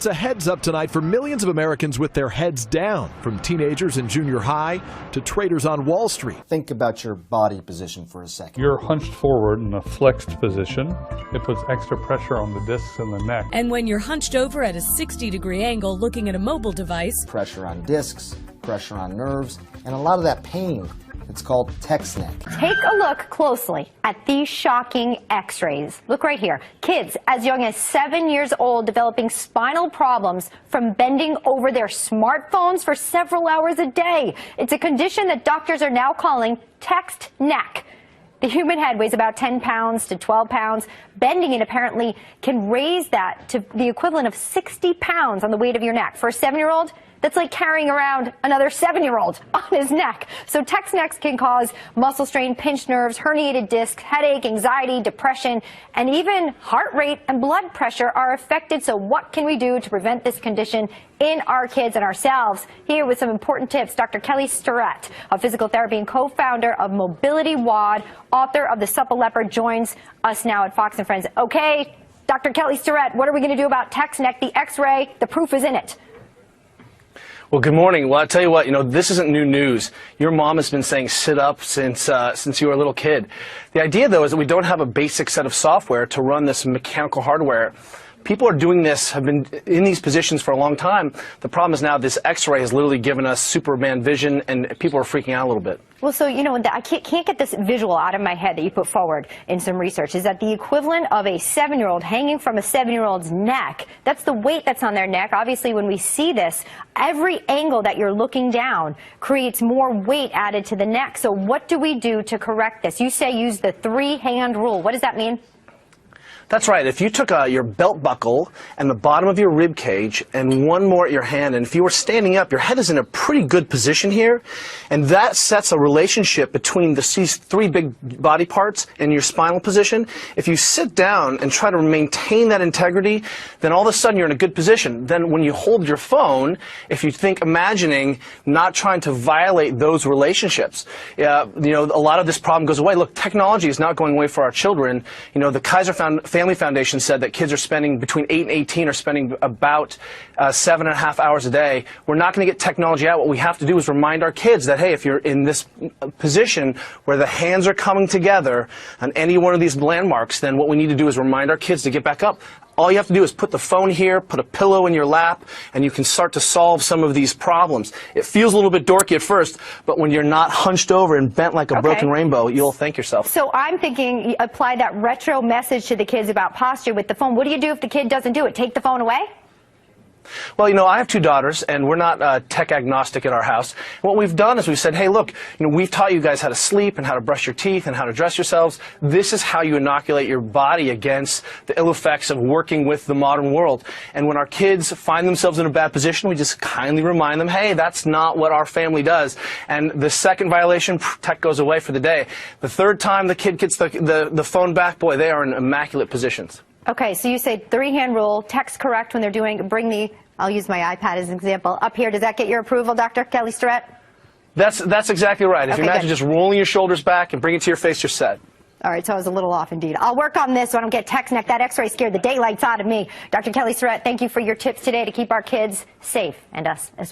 It's a heads up tonight for millions of Americans with their heads down, from teenagers in junior high to traders on Wall Street. Think about your body position for a second. You're hunched forward in a flexed position. It puts extra pressure on the discs in the neck. And when you're hunched over at a 60-degree angle looking at a mobile device, Pressure on discs, pressure on nerves, and a lot of that pain. It's called text neck. Take a look closely at these shocking x-rays. Look right here. Kids as young as 7 years old developing spinal problems from bending over their smartphones for several hours a day. It's a condition that doctors are now calling text neck. The human head weighs about 10 pounds to 12 pounds. Bending it apparently can raise that to the equivalent of 60 pounds on the weight of your neck. For a 7-year-old, that's like carrying around another 7-year-old on his neck. So text necks can cause muscle strain, pinched nerves, herniated discs, headache, anxiety, depression, and even heart rate and blood pressure are affected. So what can we do to prevent this condition in our kids and ourselves? Here with some important tips, Dr. Kelly Starrett, a physical therapy and co-founder of Mobility WOD, author of The Supple Leopard, joins us now at Fox & Friends. Okay, Dr. Kelly Starrett, what are we going to do about text neck? The x-ray, the proof is in it. Well, good morning. Well, I'll tell you what, this isn't new news. Your mom has been saying sit up since you were a little kid. The idea, though, is that we don't have a basic set of software to run this mechanical hardware. People are doing this, have been in these positions for a long time. The problem is now this x-ray has literally given us Superman vision, and people are freaking out a little bit. Well, so, I can't get this visual out of my head that you put forward in some research. Is that the equivalent of a 7-year-old hanging from a 7-year-old's neck? That's the weight that's on their neck. Obviously, when we see this, every angle that you're looking down creates more weight added to the neck. So what do we do to correct this? You say use the 3-hand rule. What does that mean? That's right. If you took your belt buckle and the bottom of your rib cage and one more at your hand, and if you were standing up, your head is in a pretty good position here, and that sets a relationship between these 3 big body parts and your spinal position. If you sit down and try to maintain that integrity, then all of a sudden you're in a good position. Then when you hold your phone, if you think imagining not trying to violate those relationships, a lot of this problem goes away. Look, technology is not going away for our children. The Kaiser Family Foundation said that kids are spending between 8 and 18 are spending about 7.5 hours a day. We're not going to get technology out. What we have to do is remind our kids that, hey, if you're in this position where the hands are coming together on any one of these landmarks, then what we need to do is remind our kids to get back up. All you have to do is put the phone here, put a pillow in your lap, and you can start to solve some of these problems. It feels a little bit dorky at first, but when you're not hunched over and bent like a broken rainbow, you'll thank yourself. So I'm thinking apply that retro message to the kids about posture with the phone. What do you do if the kid doesn't do it? Take the phone away? Well, I have 2 daughters, and we're not tech agnostic at our house. What we've done is we've said, hey, look, we've taught you guys how to sleep and how to brush your teeth and how to dress yourselves. This is how you inoculate your body against the ill effects of working with the modern world. And when our kids find themselves in a bad position, we just kindly remind them, hey, that's not what our family does. And the second violation, tech goes away for the day. The third time the kid gets the phone back, boy, they are in immaculate positions. Okay, so you say 3-hand rule, text correct when they're doing, I'll use my iPad as an example, up here. Does that get your approval, Dr. Kelly Starrett? That's exactly right. If you imagine just rolling your shoulders back and bring it to your face, you're set. All right, so I was a little off indeed. I'll work on this so I don't get text neck. That x-ray scared the daylights out of me. Dr. Kelly Starrett, thank you for your tips today to keep our kids safe and us as well.